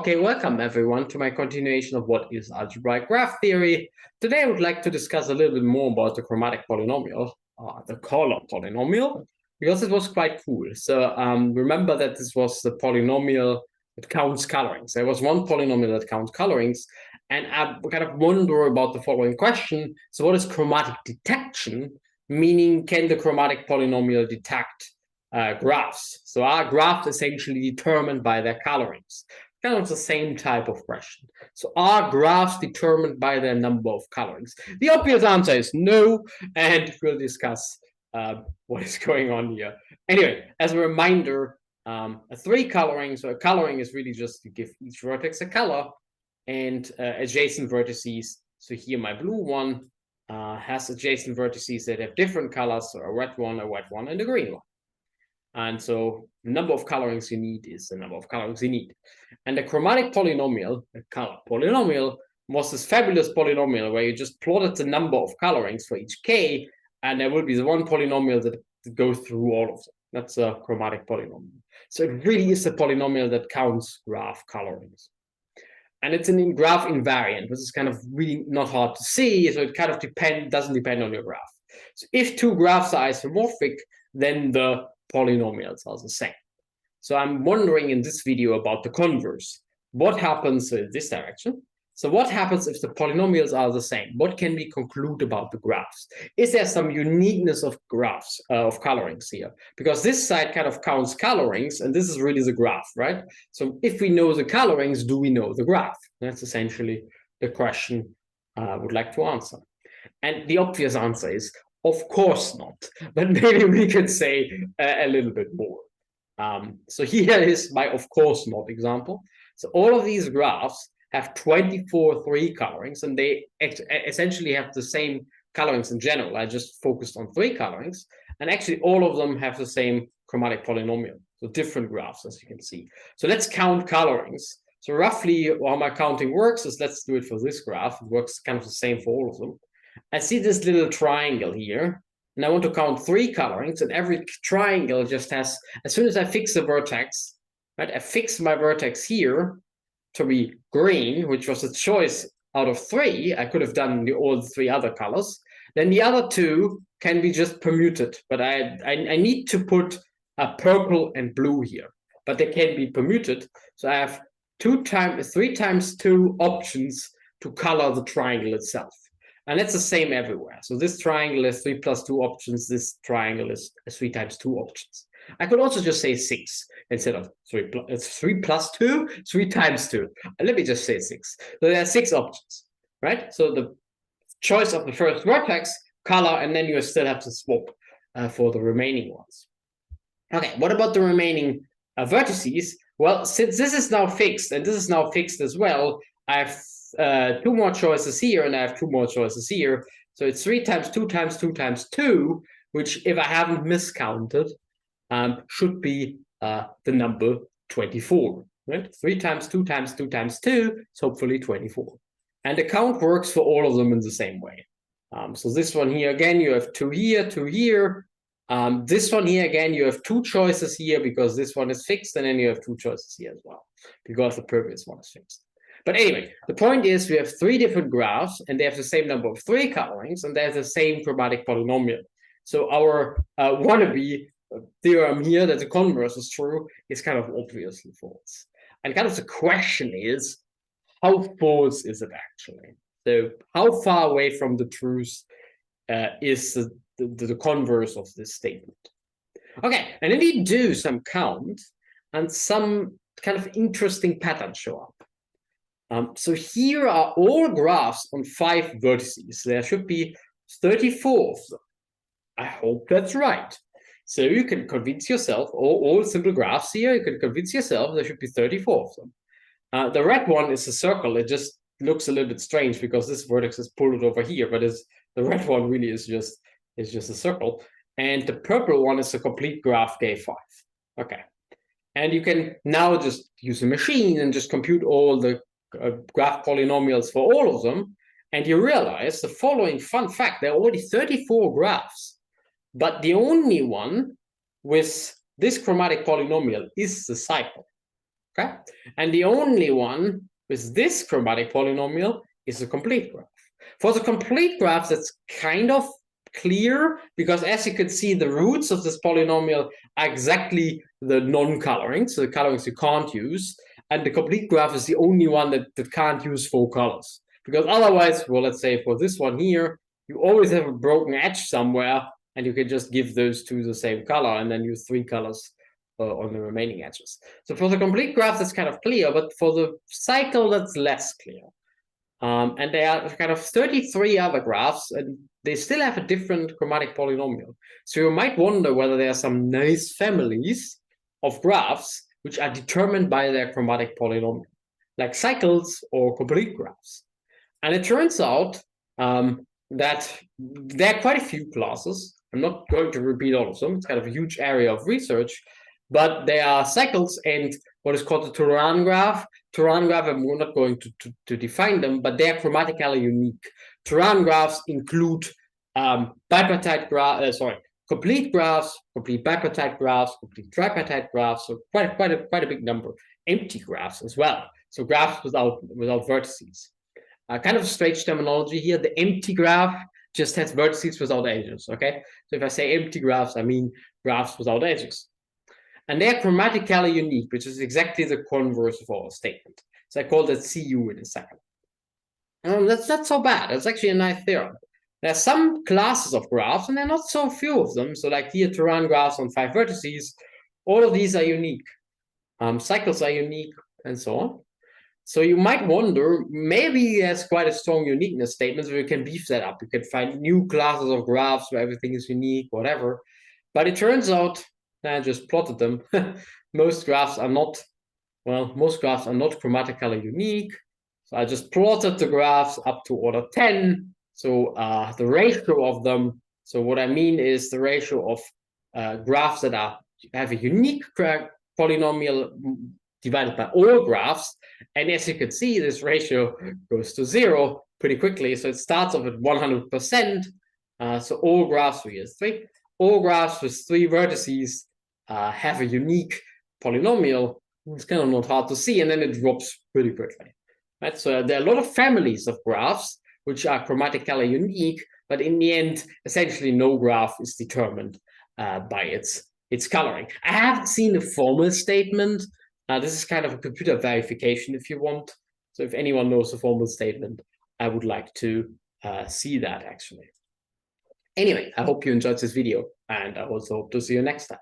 Okay, welcome everyone to my continuation of what is algebraic graph theory. Today I would like to discuss a little bit more about the chromatic polynomial, the color polynomial, because it was quite cool. So remember that this was the polynomial that counts colorings. There was one polynomial that counts colorings, and I kind of wonder about the following question. So what is chromatic detection? Meaning, can the chromatic polynomial detect graphs? So are graphs essentially determined by their colorings? Kind of the same type of question. So are graphs determined by their number of colorings? The obvious answer is no, and we'll discuss what is going on here. Anyway, as a reminder, three coloring. So a coloring is really just to give each vertex a color and adjacent vertices. So here my blue one has adjacent vertices that have different colors, so a red one, and a green one. And so the number of colorings you need is the number of colorings you need. And the chromatic polynomial, the color polynomial, was this fabulous polynomial where you just plotted the number of colorings for each k, and there will be the one polynomial that goes through all of them. That's a chromatic polynomial. So it really is a polynomial that counts graph colorings. And it's an graph invariant, which is kind of really not hard to see. So it kind of doesn't depend on your graph. So if two graphs are isomorphic, then the polynomials are the same. So I'm wondering in this video about the converse. What happens in this direction? So what happens if the polynomials are the same? What can we conclude about the graphs? Is there some uniqueness of graphs, of colorings here? Because this side kind of counts colorings, and this is really the graph, right? So if we know the colorings, do we know the graph? That's essentially the question I would like to answer. And the obvious answer is, of course not, but maybe we could say a little bit more. So here is my of course not example. So all of these graphs have 24 three colorings, and they essentially have the same colorings in general. I just focused on three colorings, and actually all of them have the same chromatic polynomial. So different graphs, as you can see. So let's count colorings. So roughly how my counting works is, let's do it for this graph. It works kind of the same for all of them. I see this little triangle here, and I want to count three colorings, and every triangle just has, as soon as I fix a vertex, right, I fix my vertex here to be green, which was a choice out of three. I could have done all the three other colors. Then the other two can be just permuted, but I need to put a purple and blue here, but they can be permuted. So I have 3 times 2 options to color the triangle itself. And that's the same everywhere. So this triangle is 3 plus 2 options. This triangle is 3 times 2 options. I could also just say 6 instead of 3. It's 3 plus 2, 3 times 2. Let me just say 6. So there are 6 options, right? So the choice of the first vertex, color, and then you still have to swap for the remaining ones. Okay, what about the remaining vertices? Well, since this is now fixed, and this is now fixed as well, I have 2 more choices here, and I have 2 more choices here. So it's 3 times 2 times 2 times 2, which, if I haven't miscounted, should be the number 24, right? 3 times 2 times 2 times 2 is hopefully 24. And the count works for all of them in the same way. So this one here, again, you have 2 here, 2 here. This one here, again, you have 2 choices here because this one is fixed, and then you have 2 choices here as well because the previous one is fixed. But anyway, the point is we have 3 different graphs, and they have the same number of 3 colorings, and they have the same chromatic polynomial. So our wannabe theorem here that the converse is true is kind of obviously false. And kind of the question is, how false is it actually? So how far away from the truth is the converse of this statement? Okay, and then you do some count, and some kind of interesting patterns show up. So here are all graphs on 5 vertices. There should be 34 of them. I hope that's right. So you can convince yourself, all simple graphs here, you can convince yourself there should be 34 of them. The red one is a circle. It just looks a little bit strange because this vertex is pulled over here, but the red one really is just a circle. And the purple one is a complete graph K5. Okay. And you can now just use a machine and just compute all the graph polynomials for all of them. And you realize the following fun fact: there are already 34 graphs. But the only one with this chromatic polynomial is the cycle. Okay, and the only one with this chromatic polynomial is a complete graph. For the complete graphs, that's kind of clear because, as you can see, the roots of this polynomial are exactly the non-coloring, so the colorings you can't use, and the complete graph is the only one that can't use 4 colors. Because otherwise, well, let's say for this one here, you always have a broken edge somewhere, and you can just give those two the same color and then use 3 colors on the remaining edges. So for the complete graph, that's kind of clear, but for the cycle, that's less clear. And there are kind of 33 other graphs, and they still have a different chromatic polynomial. So you might wonder whether there are some nice families of graphs which are determined by their chromatic polynomial, like cycles or complete graphs. And it turns out that there are quite a few classes. I'm not going to repeat all of them. It's kind of a huge area of research, but there are cycles and what is called the Turan graph. Turan graph, and we're not going to define them, but they are chromatically unique. Turan graphs include bipartite graphs, complete graphs, complete bipartite graphs, complete tripartite graphs, so quite a big number. Empty graphs as well, so graphs without vertices. Kind of strange terminology here. The empty graph just has vertices without edges, okay? So if I say empty graphs, I mean graphs without edges. And they're chromatically unique, which is exactly the converse of our statement. So I call that CU in a second. That's not so bad. That's actually a nice theorem. There are some classes of graphs, and there are not so few of them. So like here, Turan graphs on 5 vertices, all of these are unique. Cycles are unique, and so on. So you might wonder, maybe there's quite a strong uniqueness statement, so you can beef that up. You can find new classes of graphs where everything is unique, whatever. But it turns out, I just plotted them, most graphs are not chromatically unique. So I just plotted the graphs up to order 10. So the ratio of them, so what I mean is the ratio of graphs that have a unique polynomial divided by all graphs. And as you can see, this ratio goes to 0 pretty quickly. So it starts off at 100%. So all graphs with 3. All graphs with 3 vertices have a unique polynomial. It's kind of not hard to see, and then it drops pretty quickly. Right? So there are a lot of families of graphs which are chromatically unique, but in the end, essentially no graph is determined by its coloring. I haven't seen a formal statement. This is kind of a computer verification if you want. So if anyone knows a formal statement, I would like to see that actually. Anyway, I hope you enjoyed this video, and I also hope to see you next time.